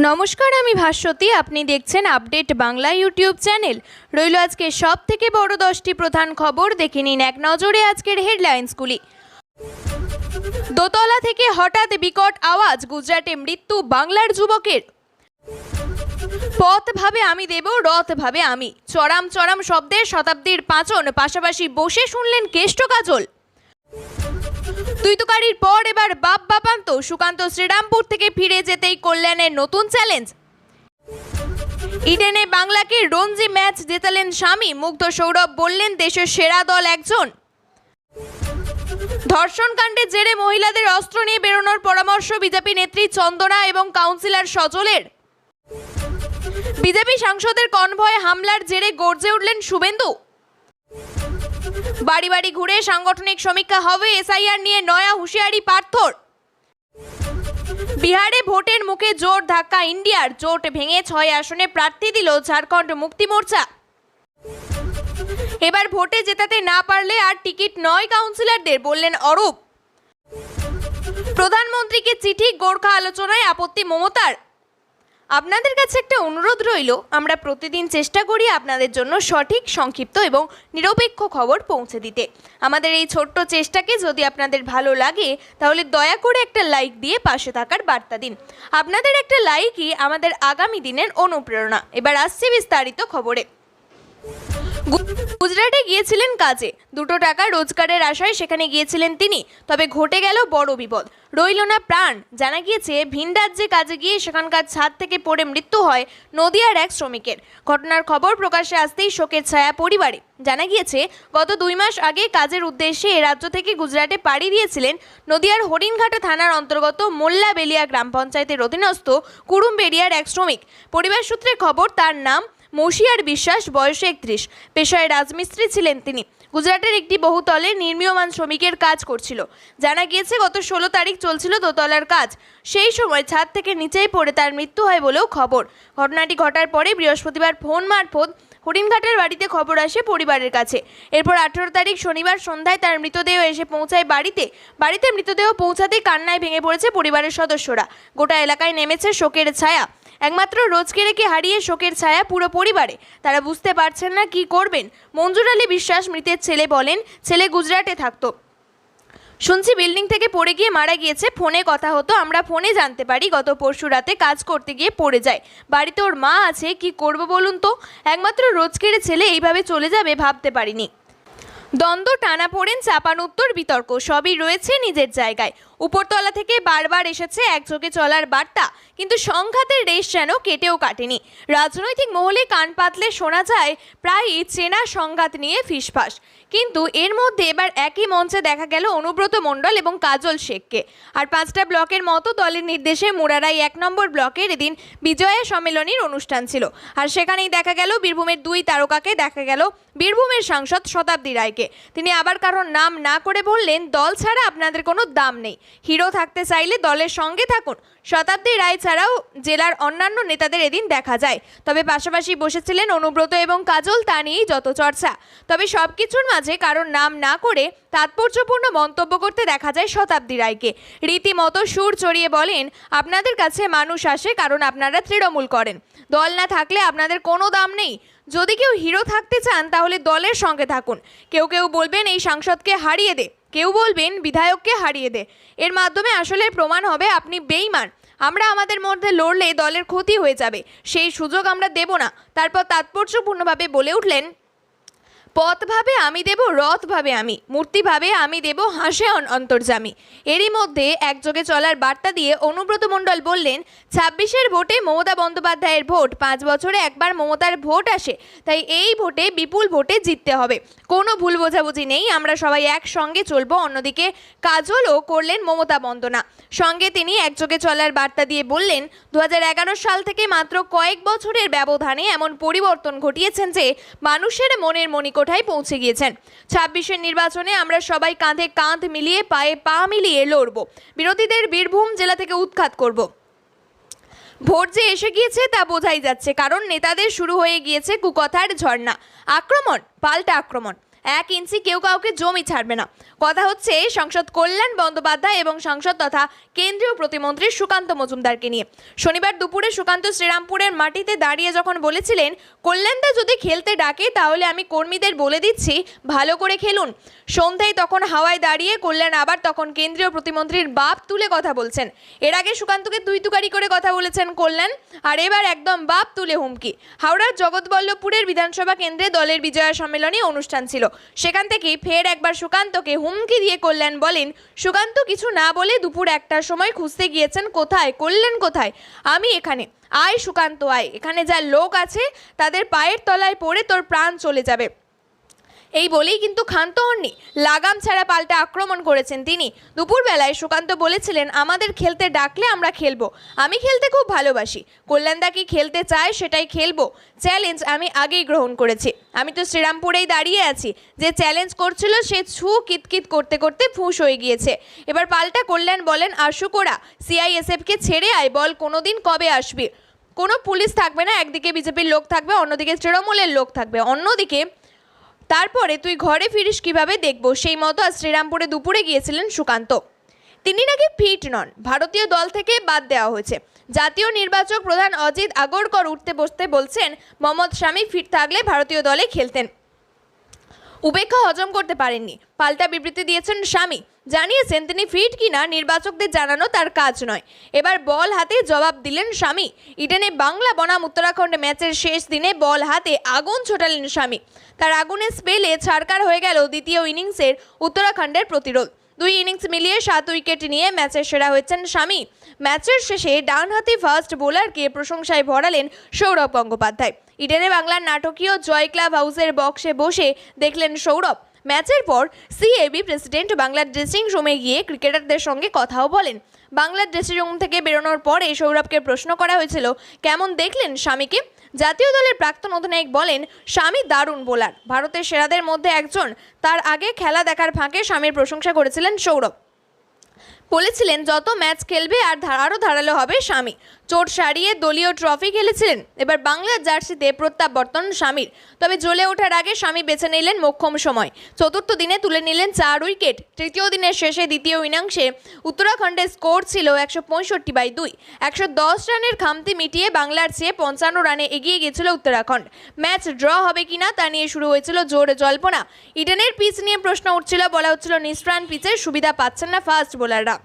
নমস্কার, আমি ভাস্বতী। আপনি দেখছেন আপডেট বাংলা ইউটিউব চ্যানেল। রইল আজকে সব থেকে বড় 10টি প্রধান খবর, দেখে নিন এক নজরে আজকের হেডলাইন্সগুলি। দোতলা থেকে হঠাৎ বিকট আওয়াজ, গুজরাটে মৃত্যু বাংলার যুবকের। পথ ভাবে আমি দেব, রথ ভাবে আমি, চড়াম চড়াম শব্দের শতাব্দীর পাঁচন, পাশাপাশি বসে শুনলেন কেষ্ট কাজল। তুইতুকারির পর এবার বাপ বাপান্ত, সুকান্ত শ্রীরামপুর থেকে ফিরে যেতেই কল্যাণের নতুন চ্যালেঞ্জ। ইডেনে বাংলাকে রঞ্জি ম্যাচ জেতালেন স্বামী, মুগ্ধ সৌরভ বললেন দেশের সেরা দল একজন। ধর্ষণ কাণ্ডের জেরে মহিলাদের অস্ত্র নিয়ে বেরোনোর পরামর্শ বিজেপি নেত্রী চন্দনা এবং কাউন্সিলর সজলের। বিজেপি সাংসদের কনভয়ে হামলার জেরে গর্জে উঠলেন শুভেন্দু। বাড়ি বাড়ি ঘুরে সাংগঠনিক সমীক্ষা হবে, এসআইআর নিয়ে নয়া হুঁশিয়ারি পার্থর। বিহারে ভোটের মুখে জোর ধাক্কা ইন্ডিয়ার, জোট ভেঙে 6 আসনে প্রার্থী দিল ঝাড়খণ্ড মুক্তি মোর্চা। এবার ভোটে জেতাতে না পারলে আর টিকিট নয় কাউন্সিলরদের, বললেন অরূপ। প্রধানমন্ত্রীকে চিঠি, গোর্খা আলোচনায় আপত্তি মমতার। আপনাদের কাছে একটা অনুরোধ রইল, আমরা প্রতিদিন চেষ্টা করি আপনাদের জন্য সঠিক, সংক্ষিপ্ত এবং নিরপেক্ষ খবর পৌঁছে দিতে। আমাদের এই ছোট্ট চেষ্টাকে যদি আপনাদের ভালো লাগে তাহলে দয়া করে একটা লাইক দিয়ে পাশে থাকার বার্তা দিন। আপনাদের একটা লাইকই আমাদের আগামী দিনের অনুপ্রেরণা। এবার আসছে বিস্তারিত খবরে। গুজরাটে গিয়েছিলেন কাজে, 2 টাকা রোজগারের আশায় সেখানে গিয়েছিলেন তিনি। তবে ঘটে গেল বড় বিপদ, রইল না প্রাণ। জানা গিয়েছে ভিন রাজ্যে কাজে গিয়ে সেখানকার ছাদ থেকে পড়ে মৃত্যু হয় নদিয়ার এক শ্রমিকের। ঘটনার খবর প্রকাশ্যে আসতেই শোকের ছায়া পরিবারে। জানা গিয়েছে গত 2 মাস আগে কাজের উদ্দেশ্যে এ রাজ্য থেকে গুজরাটে পাড়ি দিয়েছিলেন নদিয়ার হরিণঘাটা থানার অন্তর্গত মোল্লাবেলিয়া গ্রাম পঞ্চায়েতের অধীনস্থ কুরুমবেড়িয়ার এক শ্রমিক। পরিবার সূত্রে খবর, তার নাম মশিয়ার বিশ্বাস, বয়স 31, পেশায় রাজমিস্ত্রি ছিলেন তিনি। গুজরাটের একটি বহুতলে নির্মীয়মান শ্রমিকের কাজ করছিল। জানা গিয়েছে গত 16 তারিখ চলছিল দোতলার কাজ। সেই সময় ছাদ থেকে নিচেই পড়ে তার মৃত্যু হয় বলেও খবর। ঘটনাটি ঘটার পরে বৃহস্পতিবার ফোন মারফত হরিণঘাটার বাড়িতে খবর আসে পরিবারের কাছে। এরপর 18 তারিখ শনিবার সন্ধ্যায় তার মৃতদেহ এসে পৌঁছায় বাড়িতে মৃতদেহ পৌঁছাতেই কান্নায় ভেঙে পড়েছে পরিবারের সদস্যরা। গোটা এলাকায় নেমেছে শোকের ছায়া। একমাত্র রোজকেরেকে হারিয়ে শোকের ছায়া পুরো পরিবারে। তারা বুঝতে পারছেন না কি করবেন। মঞ্জুর আলী বিশ্বাস, মৃতের ছেলে, বলেন ছেলে গুজরাটে থাকতো, শুনছি বিল্ডিং থেকে পড়ে গিয়ে মারা গিয়েছে। ফোনে কথা হতো, আমরা ফোনে জানতে পারি গত পরশু রাতে কাজ করতে গিয়ে পড়ে যায়। বাড়িতে ওর মা আছে, কি করব বলুন তো। একমাত্র রোজকেরে ছেলে এইভাবে চলে যাবে ভাবতে পারিনি। দ্বন্দ্ব, টানাপোড়েন, চাপানুত্তর, বিতর্ক সবই রয়েছে নিজের জায়গায়। উপরতলা থেকে বারবার এসেছে একযোগে চলার বার্তা, কিন্তু সংঘাতের রেশ যেন কেটেও কাটেনি। রাজনৈতিক মহলে কান পাতলে শোনা যায় প্রায়ই চেনা সংঘাত নিয়ে ফিসফাস। কিন্তু এর মধ্যে এবার একই মঞ্চে দেখা গেল অনুব্রত মণ্ডল এবং কাজল শেখকে। আর 5টা ব্লকের মতো দলের নির্দেশে মুরারাই 1 নম্বর ব্লকের এদিন বিজয়া সম্মেলনীর অনুষ্ঠান ছিল। আর সেখানেই দেখা গেল বীরভূমের 2 তারকাকে, দেখা গেল বীরভূমের সাংসদ শতাব্দী রায়কে। তিনি আবার কারোর নাম না করে বললেন, দল ছাড়া আপনাদের কোনো দাম নেই, হিরো থাকতে চাইলে দলের সঙ্গে থাকুন। শতাব্দী রায় ছাড়াও জেলার অন্যান্য নেতাদের এদিন দেখা যায়। তবে পাশাপাশি বসেছিলেন অনুব্রত এবং কাজল, তা নিয়েই যত চর্চা। তবে সবকিছুর মাঝে কারোর নাম না করে তাৎপর্যপূর্ণ মন্তব্য করতে দেখা যায় শতাব্দী রায়কে। রীতিমতো সুর চড়িয়ে বলেন, আপনাদের কাছে মানুষ আসে কারণ আপনারা তৃণমূল করেন, দল না থাকলে আপনাদের কোনো দাম নেই। যদি কেউ হিরো থাকতে চান তাহলে দলের সঙ্গে থাকুন। কেউ বলবেন এই সাংসদকে হারিয়ে দে, কেউ বলবেন বিধায়ককে হারিয়ে দে। এর মাধ্যমে আসলে প্রমাণ হবে আপনি বেঈমান। আমরা আমাদের মধ্যে লড়লে দলের ক্ষতি হয়ে যাবে, সেই সুযোগ আমরা দেব না। তারপর তাৎপর্যপূর্ণভাবে বলে উঠলেন, পথ ভাবে আমি দেব, রথ ভাবে আমি, মূর্তি ভাবে আমি দেব, হাসে অন্তর্যামী। এরই মধ্যে একযোগে চলার বার্তা দিয়ে অনুব্রত মণ্ডল বললেন, 26-এর ভোটে মমতা বন্দ্যোপাধ্যায়ের ভোট, 5 বছরে একবার মমতার ভোট আসে, তাই এই ভোটে বিপুল ভোটে জিততে হবে। কোনো ভুল বোঝাবুঝি নেই, আমরা সবাই একসঙ্গে চলবো। অন্যদিকে কাজলও করলেন মমতা বন্দনা। সঙ্গে তিনি একযোগে চলার বার্তা দিয়ে বললেন, 2011 সাল থেকে মাত্র কয়েক বছরের ব্যবধানে এমন পরিবর্তন ঘটিয়েছেন যে মানুষের মনের মণিকোঠায় পৌঁছে গিয়েছেন। 26-এর নির্বাচনে আমরা সবাই কাঁধে কাঁধ মিলিয়ে, পায়ে পা মিলিয়ে লড়ব, বিরোধীদের বীরভূম জেলা থেকে উৎখাত করব। ভোট যে এসে গিয়েছে তা বোঝাই যাচ্ছে, কারণ নেতাদের শুরু হয়ে গিয়েছে কুকথার ঝর্ণা। আক্রমণ, পাল্টা আক্রমণ। 1 ইঞ্চি কেউ কাউকে জমি ছাড়বে না। কথা হচ্ছে সাংসদ কল্যাণ বন্দ্যোপাধ্যায় এবং সাংসদ তথা কেন্দ্রীয় প্রতিমন্ত্রী সুকান্ত মজুমদারকে নিয়ে। শনিবার দুপুরে সুকান্ত শ্রীরামপুরের মাটিতে দাঁড়িয়ে যখন বলেছিলেন, কল্যাণদা যদি খেলতে ডাকে তাহলে আমি কর্মীদের বলে দিচ্ছি ভালো করে খেলুন। সন্ধ্যায় তখন হাওয়ায় দাঁড়িয়ে কল্যাণ আবার তখন কেন্দ্রীয় প্রতিমন্ত্রীর বাপ তুলে কথা বলছেন। এর আগে সুকান্তকে তুই তুকারি করে কথা বলেছেন কল্যাণ, আর এবার একদম বাপ তুলে হুমকি। হাওড়ার জগৎবল্লভপুরের বিধানসভা কেন্দ্রে দলের বিজয়া সম্মেলনী অনুষ্ঠান ছিল। সেখান থেকে ফের একবার সুকান্তকে হুমকি দিয়ে কল্যাণ বলেন, সুকান্ত কিছু না বলে দুপুর 1টার সময় খুঁজতে গিয়েছেন কোথায়, কল্যাণ কোথায়, আমি এখানে, আয় সুকান্ত আয়, এখানে যা লোক আছে তাদের পায়ের তলায় পড়ে তোর প্রাণ চলে যাবে। এই বলেই কিন্তু ক্ষান্ত হননি, লাগাম ছাড়া পাল্টা আক্রমণ করেছেন তিনি। দুপুরবেলায় সুকান্ত বলেছিলেন, আমাদের খেলতে ডাকলে আমরা খেলবো, আমি খেলতে খুব ভালোবাসি, কল্যাণদা কি খেলতে চায় সেটাই খেলবো, চ্যালেঞ্জ আমি আগেই গ্রহণ করেছি, আমি তো শ্রীরামপুরেই দাঁড়িয়ে আছি, যে চ্যালেঞ্জ করছিল সে ছু কিতকিত করতে করতে ফুঁস হয়ে গিয়েছে। এবার পাল্টা কল্যাণ বলেন, আসুক ওরা, সিআইএসএফকে ছেড়ে আয়, বল কোনোদিন কবে আসবি, কোনো পুলিশ থাকবে না, একদিকে বিজেপির লোক থাকবে, অন্যদিকে তৃণমূলের লোক থাকবে, অন্যদিকে তারপরে তুই ঘরে ফিরিস কিভাবে দেখবো। সেই মতো আজ শ্রীরামপুরে দুপুরে গিয়েছিলেন সুকান্ত। তিনি নাকি ফিট নন, ভারতীয় দল থেকে বাদ দেওয়া হয়েছে। জাতীয় নির্বাচক প্রধান অজিত আগরকর উঠতে বসতে বলছেন, মোহাম্মদ শামি ফিট থাকলে ভারতীয় দলে খেলতেন। উপেক্ষা হজম করতে পারেননি, পাল্টা বিবৃতি দিয়েছেন শামি, জানিয়েছেন তিনি ফিট কিনা নির্বাচকদের জানানো তার কাজ নয়। এবার বল হাতে জবাব দিলেন শামি। ইডেনে বাংলা বনাম উত্তরাখণ্ড ম্যাচের শেষ দিনে বল হাতে আগুন ছোটালেন শামি। তার আগুনের স্পেলে ছারকার হয়ে গেল দ্বিতীয় ইনিংসের উত্তরাখণ্ডের প্রতিরোধ। 2 ইনিংস মিলিয়ে 7 উইকেট নিয়ে ম্যাচের সেরা হয়েছেন শামি। ম্যাচের শেষে ডানহাতি ফাস্ট বোলারকে প্রশংসায় ভরালেন সৌরভ গঙ্গোপাধ্যায়। ইডেনে বাংলার নাটকীয় জয় ক্লাব হাউসের বক্সে বসে দেখলেন সৌরভ। ম্যাচের পর সিএবি প্রেসিডেন্ট বাংলার ড্রেসিং রুমে গিয়ে ক্রিকেটারদের সঙ্গে কথাও বলেন। বাংলার ড্রেসিং রুম থেকে বেরোনোর পরে সৌরভকে প্রশ্ন করা হয়েছিল, কেমন দেখলেন শামিকে। জাতীয় দলের প্রাক্তন অধিনায়ক বলেন, শামি দারুণ বোলার, ভারতের সেরাদের মধ্যে একজন। তার আগে খেলা দেখার ফাঁকে শামির প্রশংসা করেছিলেন সৌরভ, বলেছিলেন যত ম্যাচ খেলবে আরও ধারালো হবে শামি। চোট সারিয়ে দলীয় ট্রফি খেলেছিলেন। এবার বাংলার জার্সিতে প্রত্যাবর্তন শামির। তবে জ্বলে ওঠার আগে শামি বেছে নিলেন মোক্ষম সময়। চতুর্থ দিনে তুলে নিলেন 4 উইকেট। তৃতীয় দিনের শেষে দ্বিতীয় ইনিংসে উত্তরাখণ্ডের স্কোর ছিল 165/2। 110 রানের খামতি মিটিয়ে বাংলার চেয়ে 55 রানে এগিয়ে গিয়েছিল উত্তরাখণ্ড। ম্যাচ ড্র হবে কিনা তা নিয়ে শুরু হয়েছিল জোর জল্পনা। ইডেনের পিচ নিয়ে প্রশ্ন উঠছিল, বলা হচ্ছিল নিষ্প্রাণ পিচের সুবিধা পাচ্ছেন না ফাস্ট বোলাররা।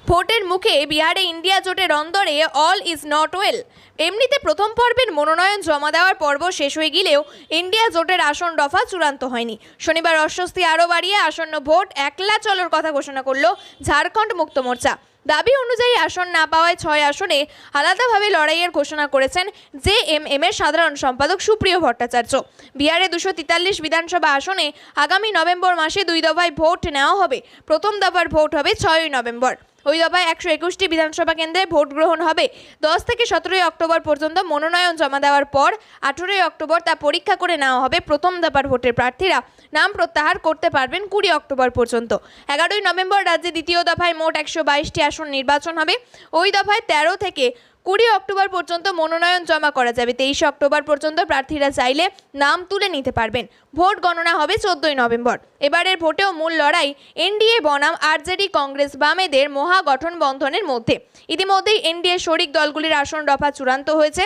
ভোটের মুখে বিহারে ইন্ডিয়া জোটের অন্দরে অল ইজ নট ওয়েল। এমনিতে প্রথম পর্বের মনোনয়ন জমা দেওয়ার পর্ব শেষ হয়ে গেলেও ইন্ডিয়া জোটের আসন দফা চূড়ান্ত হয়নি। শনিবার অস্বস্তি আরও বাড়িয়ে আসন্ন ভোট একলা চলার কথা ঘোষণা করল ঝাড়খণ্ড মুক্ত মোর্চা। দাবি অনুযায়ী আসন না পাওয়ায় 6 আসনে আলাদাভাবে লড়াইয়ের ঘোষণা করেছেন জেএমএম এর সাধারণ সম্পাদক সুপ্রিয় ভট্টাচার্য। বিহারে 243 বিধানসভা আসনে আগামী নভেম্বর মাসে 2 দফায় ভোট নেওয়া হবে। প্রথম দফার ভোট হবে 6 নভেম্বর। ওই দফায় 121টি বিধানসভা কেন্দ্রে ভোট গ্রহণ হবে। 10 থেকে 17 অক্টোবর পর্যন্ত মনোনয়ন জমা দেওয়ার পর 18 অক্টোবর তা পরীক্ষা করে নেওয়া হবে। প্রথম দফার ভোটের প্রার্থীরা নাম প্রত্যাহার করতে পারবেন 20 অক্টোবর পর্যন্ত। 11 নভেম্বর রাজ্যে দ্বিতীয় দফায় মোট 122টি আসন নির্বাচন হবে। ওই দফায় 13 থেকে 20 অক্টোবর পর্যন্ত মনোনয়ন জমা করা যাবে। 23 অক্টোবর পর্যন্ত প্রার্থীরা চাইলে নাম তুলে নিতে পারবেন। ভোট গণনা হবে 14 নভেম্বর। এবারের ভোটেও মূল লড়াই এনডিএ বনাম আরজেডি কংগ্রেস বামেদের মহাগঠন বন্ধনের মধ্যে। ইতিমধ্যেই এনডিএ শরিক দলগুলির আসন দফা চূড়ান্ত হয়েছে।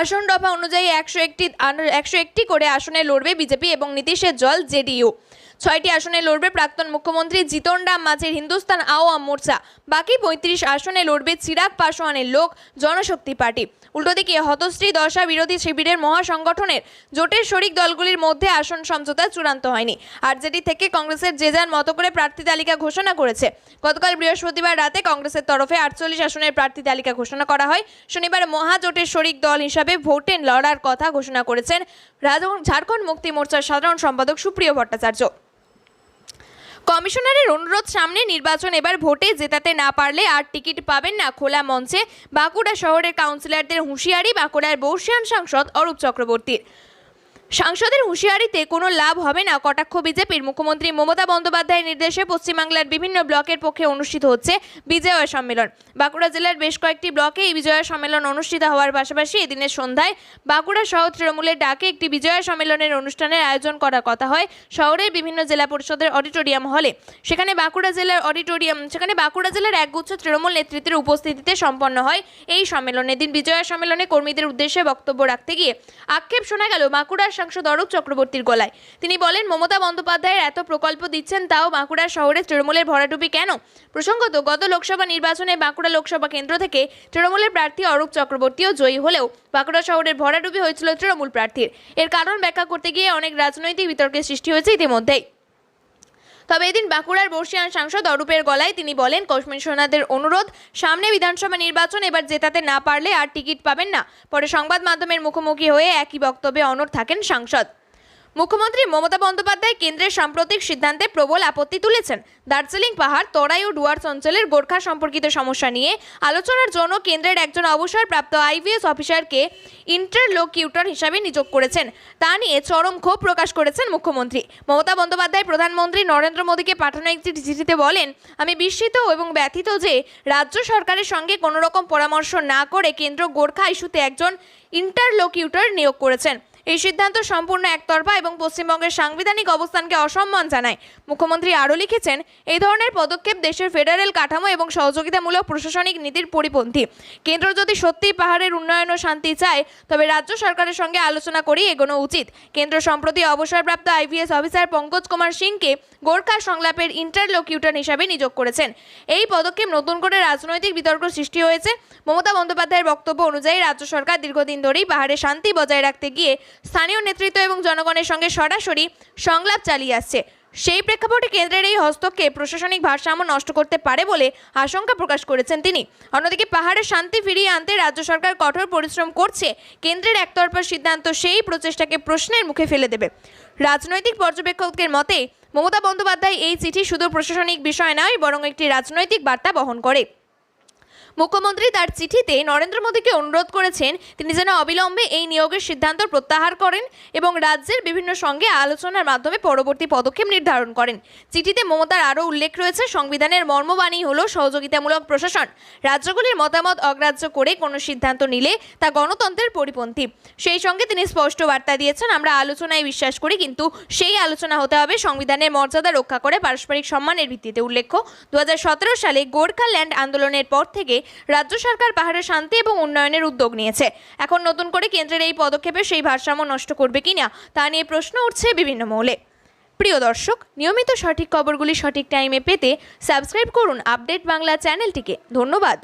আসন দফা অনুযায়ী 101টি করে আসনে লড়বে বিজেপি এবং নীতিশের দল জেডিইউ। 6টি আসনে লড়বে প্রাক্তন মুখ্যমন্ত্রী জিতন রাম মাঝির হিন্দুস্তান আওয়াম মোর্চা। বাকি 35 আসনে লড়বে চিরাগ পাসওয়ানের লোক জনশক্তি পার্টি। উল্টোদিকে হতশ্রী দশা বিরোধী শিবিরের মহাসংগঠনের জোটের শরিক দলগুলির মধ্যে আসন সমঝোতা চূড়ান্ত হয়নি। আরজেডি থেকে কংগ্রেসের যে যার মতো করে প্রার্থী তালিকা ঘোষণা করেছে। গতকাল বৃহস্পতিবার রাতে কংগ্রেসের তরফে 48 আসনের প্রার্থী তালিকা ঘোষণা করা হয়। শনিবার মহাজোটের শরিক দল হিসাবে ভোটে লড়ার কথা ঘোষণা করেছেন ঝাড়খণ্ড মুক্তি মোর্চার সাধারণ সম্পাদক সুপ্রিয় ভট্টাচার্য। কমিশনারের অনুরোধ সামনে নির্বাচন এবার ভোটে জেতাতে না পারলে আর টিকিট পাবেন না খোলা মঞ্চে বাঁকুড়া শহরের কাউন্সিলরদের হুঁশিয়ারি বাঁকুড়ার বর্ষিয়ান সাংসদ অরূপ চক্রবর্তীর। সাংসদের হুঁশিয়ারিতে কোনো লাভ হবে না কটাক্ষ বিজেপির। মুখ্যমন্ত্রী মমতা বন্দ্যোপাধ্যায়ের নির্দেশে পশ্চিমবাংলার বিভিন্ন ব্লকের পক্ষে অনুষ্ঠিত হচ্ছে বিজয়া সম্মেলন। বাঁকুড়া জেলার বেশ কয়েকটি ব্লকে এই বিজয়া সম্মেলন অনুষ্ঠিত হওয়ার পাশাপাশি এদিনের সন্ধ্যায় বাঁকুড়া শহর তৃণমূলের ডাকে একটি বিজয়া সম্মেলনের অনুষ্ঠানের আয়োজন করার কথা হয় শহরের বিভিন্ন জেলা পরিষদের অডিটোরিয়াম হলে। সেখানে বাঁকুড়া জেলার একগুচ্ছ তৃণমূল নেতৃত্বের উপস্থিতিতে সম্পন্ন হয় এই সম্মেলন। এদিন বিজয়া সম্মেলনে কর্মীদের উদ্দেশ্যে বক্তব্য রাখতে গিয়ে আক্ষেপ শোনা গেল বাঁকুড়ার সাংসদ অরূপ চক্রবর্তীর গলায়। তিনি বলেন, মমতা বন্দ্যোপাধ্যায়ের এত প্রকল্প দিচ্ছেন, তাও বাঁকুড়া শহরে তৃণমূলের ভরাডুবি কেন? প্রসঙ্গত, গত লোকসভা নির্বাচনে বাঁকুড়া লোকসভা কেন্দ্র থেকে তৃণমূলের প্রার্থী অরূপ চক্রবর্তীও জয়ী হলেও বাঁকুড়া শহরের ভরাডুবি হয়েছিল তৃণমূল প্রার্থীর। এর কারণ ব্যাখ্যা করতে গিয়ে অনেক রাজনৈতিক বিতর্কের সৃষ্টি হয়েছে ইতিমধ্যেই। তবে এদিন বাঁকুড়ার বর্ষিয়ান সাংসদ অরূপের গলায় তিনি বলেন, কমিশনারদের অনুরোধ, সামনে বিধানসভা নির্বাচন, এবার জেতাতে না পারলে আর টিকিট পাবেন না। পরে সংবাদ মাধ্যমের মুখোমুখি হয়ে একই বক্তব্যে অনড় থাকেন সাংসদ। মুখ্যমন্ত্রী মমতা বন্দ্যোপাধ্যায় কেন্দ্রের সাম্প্রতিক সিদ্ধান্তে প্রবল আপত্তি তুলেছেন। দার্জিলিং পাহাড়, তরাই ও ডুয়ার্স অঞ্চলের গোর্খা সম্পর্কিত সমস্যা নিয়ে আলোচনার জন্য কেন্দ্রের একজন অবসরপ্রাপ্ত আইপিএস অফিসারকে ইন্টারলোকিউটর হিসাবে নিয়োগ করেছেন। তা নিয়ে চরম ক্ষোভ প্রকাশ করেছেন মুখ্যমন্ত্রী মমতা বন্দ্যোপাধ্যায়। প্রধানমন্ত্রী নরেন্দ্র মোদীকে পাঠানো একটি চিঠিতে বলেন, আমি বিস্মিত এবং ব্যথিত যে রাজ্য সরকারের সঙ্গে কোনো রকম পরামর্শ না করে কেন্দ্র গোর্খা ইস্যুতে একজন ইন্টারলোকিউটর নিয়োগ করেছেন। এই সিদ্ধান্ত সম্পূর্ণ একতরফা এবং পশ্চিমবঙ্গের সাংবিধানিক অবস্থানকে অসম্মান জানায়। মুখ্যমন্ত্রী আরও লিখেছেন, এই ধরনের পদক্ষেপ দেশের ফেডারেল কাঠামো এবং সহযোগিতামূলক প্রশাসনিক নীতির পরিপন্থী। কেন্দ্র যদি সত্যিই পাহাড়ের উন্নয়ন ও শান্তি চায়, তবে রাজ্য সরকারের সঙ্গে আলোচনা করেই এগোনো উচিত। কেন্দ্র সম্প্রতি অবসরপ্রাপ্ত আইপিএস অফিসার পঙ্কজ কুমার সিংকে গোর্খা সংলাপের ইন্টারলোকিউটর হিসাবে নিয়োগ করেছেন। এই পদক্ষেপ নতুন করে রাজনৈতিক বিতর্ক সৃষ্টি হয়েছে। মমতা বন্দ্যোপাধ্যায়ের বক্তব্য অনুযায়ী রাজ্য সরকার দীর্ঘদিন ধরেই পাহাড়ে শান্তি বজায় রাখতে গিয়ে স্থানীয় নেতৃত্ব এবং জনগণের সঙ্গে সরাসরি সংলাপ চালিয়ে আসছে। সেই প্রেক্ষাপটে কেন্দ্রের এই হস্তক্ষেপ প্রশাসনিক ভারসাম্য নষ্ট করতে পারে বলে আশঙ্কা প্রকাশ করেছেন তিনি। অন্যদিকে পাহাড়ের শান্তি ফিরিয়ে আনতে রাজ্য সরকার কঠোর পরিশ্রম করছে। কেন্দ্রের একতরফা সিদ্ধান্ত সেই প্রচেষ্টাকে প্রশ্নের মুখে ফেলে দেবে। রাজনৈতিক পর্যবেক্ষকদের মতে মমতা বন্দ্যোপাধ্যায় এই চিঠি শুধু প্রশাসনিক বিষয় নয়, বরং একটি রাজনৈতিক বার্তা বহন করে। মুখ্যমন্ত্রী তার চিঠিতে নরেন্দ্র মোদীকে অনুরোধ করেছেন তিনি যেন অবিলম্বে এই নিয়োগের সিদ্ধান্ত প্রত্যাহার করেন এবং রাজ্যের বিভিন্ন সঙ্গে আলোচনার মাধ্যমে পরবর্তী পদক্ষেপ নির্ধারণ করেন। চিঠিতে মমতার আরও উল্লেখ রয়েছে, সংবিধানের মর্মবাণী হল সহযোগিতামূলক প্রশাসন। রাজ্যগুলির মতামত অগ্রাহ্য করে কোনো সিদ্ধান্ত নিলে তা গণতন্ত্রের পরিপন্থী। সেই সঙ্গে তিনি স্পষ্ট বার্তা দিয়েছেন, আমরা আলোচনায় বিশ্বাস করি, কিন্তু সেই আলোচনা হতে হবে সংবিধানের মর্যাদা রক্ষা করে পারস্পরিক সম্মানের ভিত্তিতে। উল্লেখ্য, 2017 সালে গোর্খা ল্যান্ড আন্দোলনের পর থেকে রাজ্য সরকার পাহাড়ের শান্তি এবং উন্নয়নের উদ্যোগ নিয়েছে। এখন নতুন করে কেন্দ্রের এই পদক্ষেপে সেই ভারসাম্য নষ্ট করবে কিনা তা নিয়ে প্রশ্ন উঠছে বিভিন্ন মহলে। প্রিয় দর্শক, নিয়মিত সঠিক খবরগুলি সঠিক টাইমে পেতে সাবস্ক্রাইব করুন আপডেট বাংলা চ্যানেলটিকে। ধন্যবাদ।